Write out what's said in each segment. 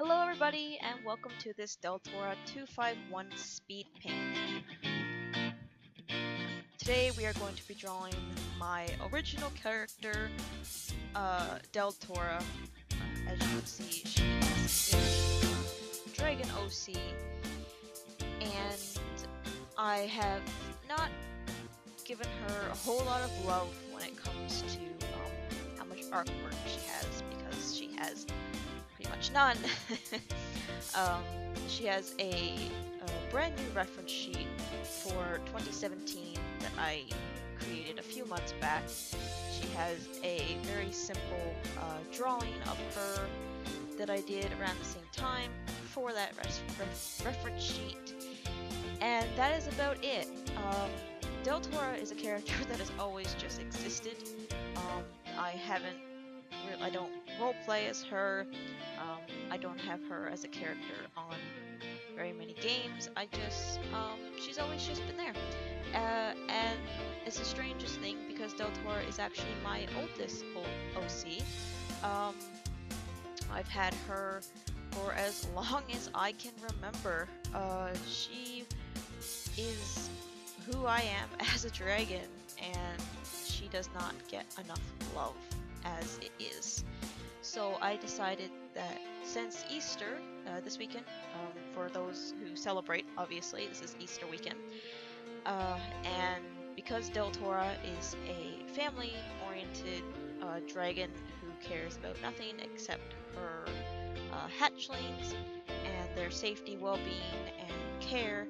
Hello everybody and welcome to this Deltora 251 speed paint. Today we are going to be drawing my original character, Deltora. As you can see, she is a Dragon OC, and I have not given her a whole lot of love when it comes to how much artwork she has, because she has pretty much none. um, she has a brand new reference sheet for 2017 that I created a few months back. She has a very simple drawing of her that I did around the same time for that reference sheet, and that is about it. Deltora is a character that has always just existed. I don't roleplay as her. I don't have her as a character on very many games. She's always just been there. And it's the strangest thing because Deltora is actually my oldest OC. I've had her for as long as I can remember. She is who I am as a dragon, and she does not get enough love as it is. So I decided that since Easter this weekend, for those who celebrate, obviously this is Easter weekend, and because Deltora is a family-oriented dragon who cares about nothing except her hatchlings and their safety, well-being, and care,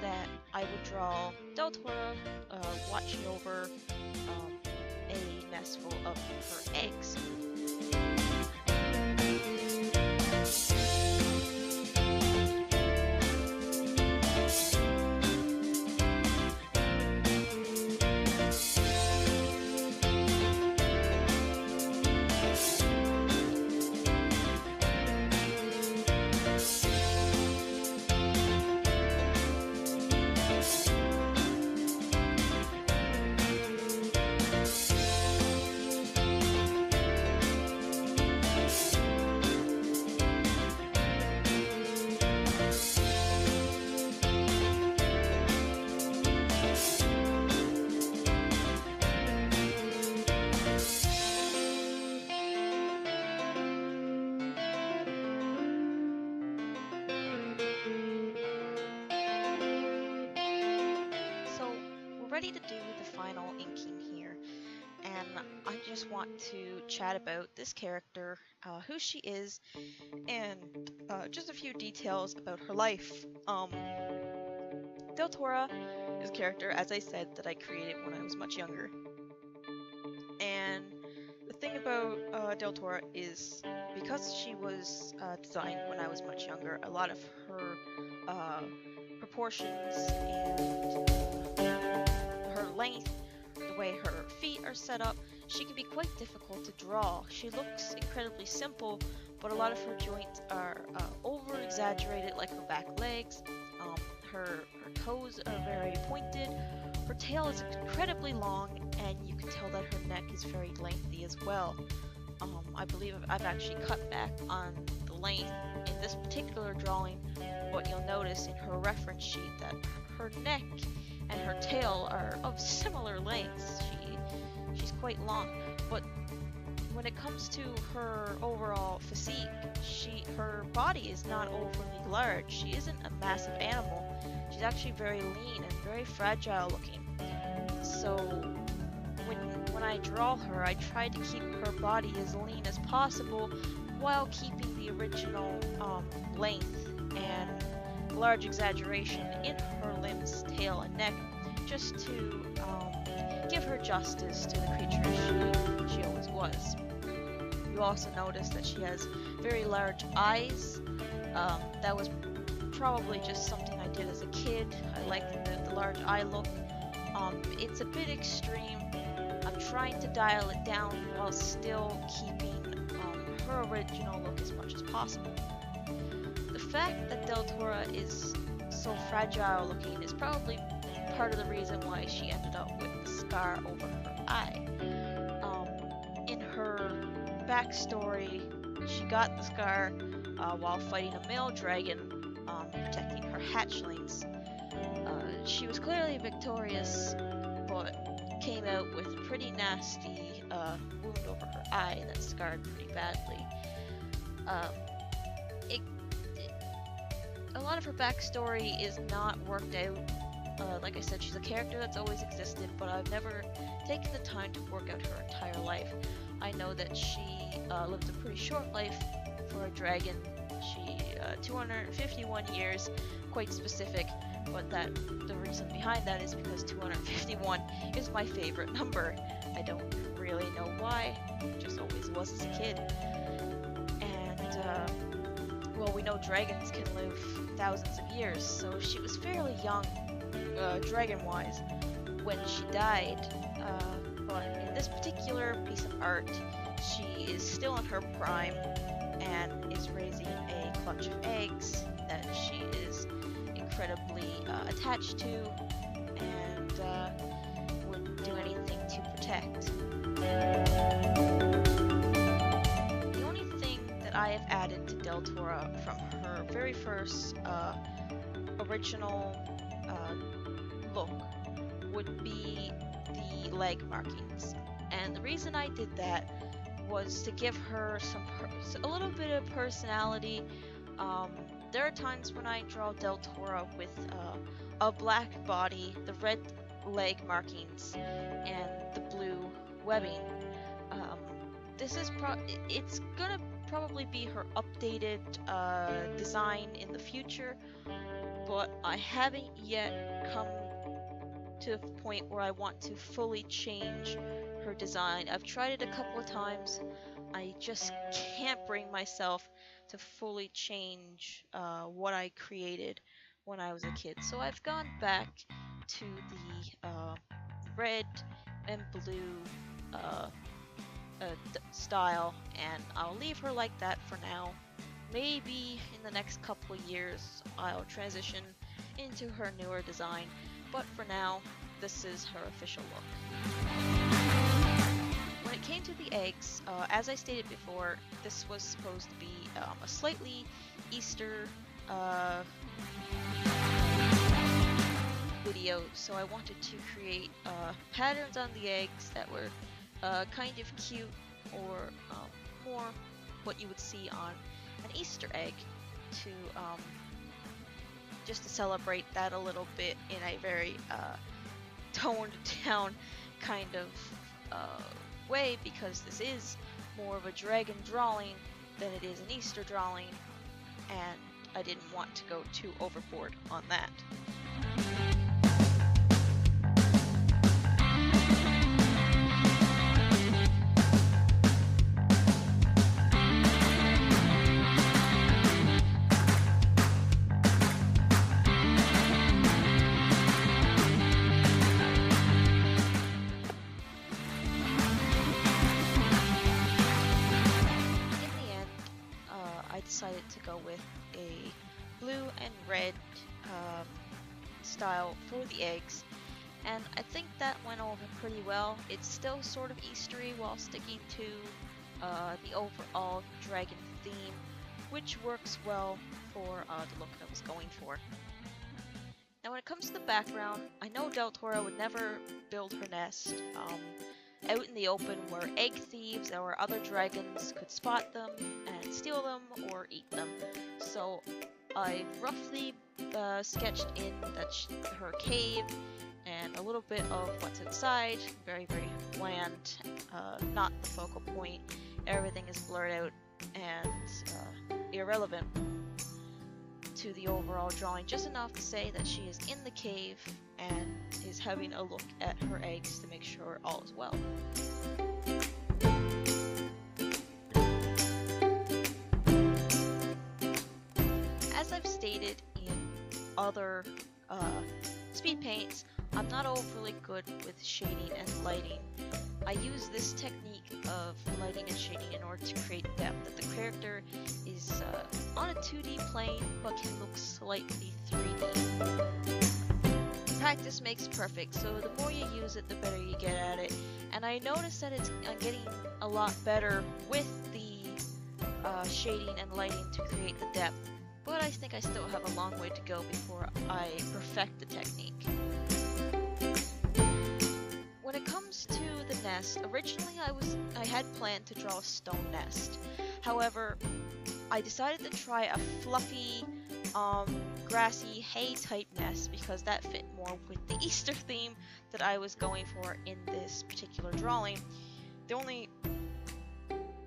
that I would draw Deltora watching over a nest full of her eggs. Ready to do the final inking here, and I just want to chat about this character, who she is, and just a few details about her life. Deltora is a character, as I said, that I created when I was much younger, and the thing about Deltora is because she was designed when I was much younger, a lot of her proportions and her length, the way her feet are set up, she can be quite difficult to draw. She looks incredibly simple, but a lot of her joints are over-exaggerated, like her back legs. Her toes are very pointed. Her tail is incredibly long, and you can tell that her neck is very lengthy as well. I believe I've actually cut back on the length in this particular drawing, but you'll notice in her reference sheet that her neck and her tail are of similar lengths. She's quite long, but when it comes to her overall physique, her body is not overly large. She isn't a massive animal. She's actually very lean and very fragile looking. So when I draw her, I try to keep her body as lean as possible while keeping the original length and large exaggeration in her limbs, tail, and neck, just to give her justice to the creature she always was. You also notice that she has very large eyes. That was probably just something I did as a kid. I like the large eye look. It's a bit extreme. I'm trying to dial it down while still keeping her original look as much as possible. The fact that Deltora is so fragile looking is probably part of the reason why she ended up with the scar over her eye. In her backstory, she got the scar while fighting a male dragon, protecting her hatchlings. She was clearly victorious, but came out with a pretty nasty wound over her eye that scarred pretty badly. A lot of her backstory is not worked out. Like I said, she's a character that's always existed, but I've never taken the time to work out her entire life. I know that she lived a pretty short life for a dragon. She 251 years, quite specific, but the reason behind that is because 251 is my favorite number. I don't really know why, it just always was as a kid. And well, we know dragons can live thousands of years, so she was fairly young, dragon-wise, when she died. But in this particular piece of art, she is still in her prime and is raising a clutch of eggs that she is incredibly attached to and would do anything to protect. The only thing that I have added to Deltora from her very first original look would be the leg markings, and the reason I did that was to give her a little bit of personality. There are times when I draw Deltora with a black body, the red leg markings, and the blue webbing. This is it's gonna probably be her updated design in the future, but I haven't yet come to the point where I want to fully change her design. I've tried it a couple of times. I just can't bring myself to fully change what I created when I was a kid. So I've gone back to the red and blue style, and I'll leave her like that for now. Maybe in the next couple of years I'll transition into her newer design, but for now this is her official look. When it came to the eggs, as I stated before, this was supposed to be a slightly Easter video, so I wanted to create patterns on the eggs that were kind of cute, or more what you would see on an Easter egg, to just to celebrate that a little bit in a very toned down kind of way, because this is more of a dragon drawing than it is an Easter drawing, and I didn't want to go too overboard on that. Decided to go with a blue and red style for the eggs, and I think that went over pretty well. It's still sort of Eastery while sticking to the overall dragon theme, which works well for the look that I was going for. Now when it comes to the background, I know Deltora would never build her nest out in the open where egg thieves or other dragons could spot them and steal them or eat them. So I roughly sketched in her cave and a little bit of what's inside. Very, very bland, not the focal point. Everything is blurred out and irrelevant to the overall drawing, just enough to say that she is in the cave and is having a look at her eggs to make sure all is well. As I've stated in other speed paints, I'm not overly good with shading and lighting. I use this technique of lighting and shading in order to create depth, that the character is on a 2D plane but can look slightly 3D. Practice makes perfect, so the more you use it, the better you get at it. And I noticed that I'm getting a lot better with the shading and lighting to create the depth, but I think I still have a long way to go before I perfect the technique. When it comes to the nest, originally I had planned to draw a stone nest. However, I decided to try a fluffy, grassy hay type nest because that fit more with the Easter theme that I was going for in this particular drawing. The only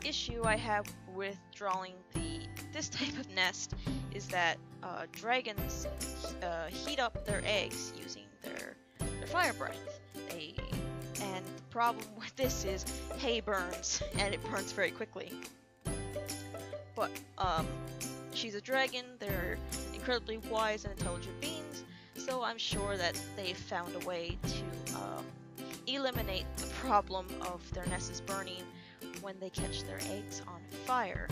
issue I have with drawing this type of nest is that dragons heat up their eggs using their fire breath. And the problem with this is hay burns, and it burns very quickly. But she's a dragon, they're incredibly wise and intelligent beings, so I'm sure that they've found a way to eliminate the problem of their nests burning when they catch their eggs on fire.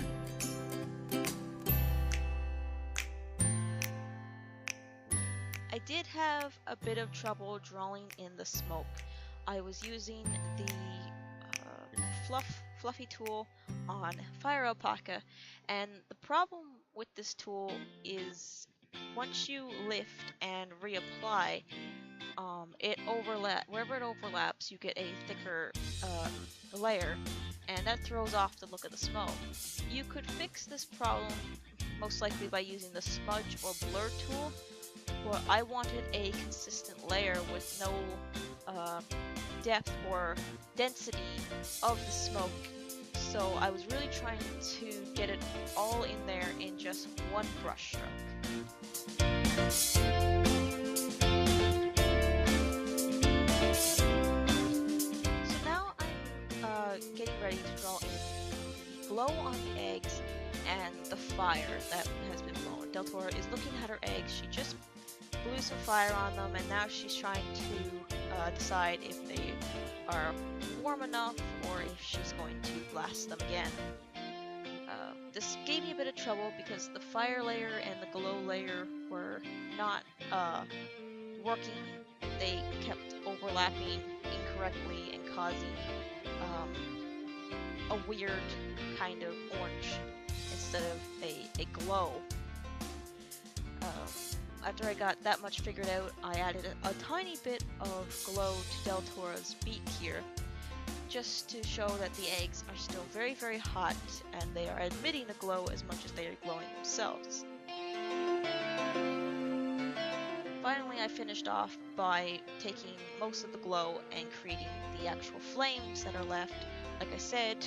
I did have a bit of trouble drawing in the smoke. I was using the fluffy tool on Fire Alpaca, and the problem with this tool is once you lift and reapply, wherever it overlaps, you get a thicker layer, and that throws off the look of the smoke. You could fix this problem most likely by using the smudge or blur tool, but I wanted a consistent layer with no depth or density of the smoke, so I was really trying to get it all in there in just one brush stroke. So now I'm getting ready to draw in the glow on the eggs and the fire that has been blown. Deltora is looking at her eggs. She just blew some fire on them, and now she's trying to decide if they are warm enough or if she's going to blast them again. This gave me a bit of trouble because the fire layer and the glow layer were not working. They kept overlapping incorrectly and causing a weird kind of orange instead of a glow. After I got that much figured out, I added a tiny bit of glow to Deltora's beak here, just to show that the eggs are still very, very hot, and they are emitting the glow as much as they are glowing themselves. Finally, I finished off by taking most of the glow and creating the actual flames that are left. Like I said,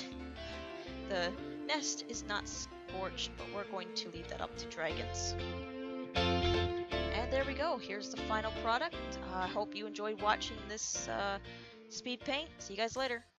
the nest is not scorched, but we're going to leave that up to dragons. And there we go, here's the final product. I hope you enjoyed watching this speed paint. See you guys later.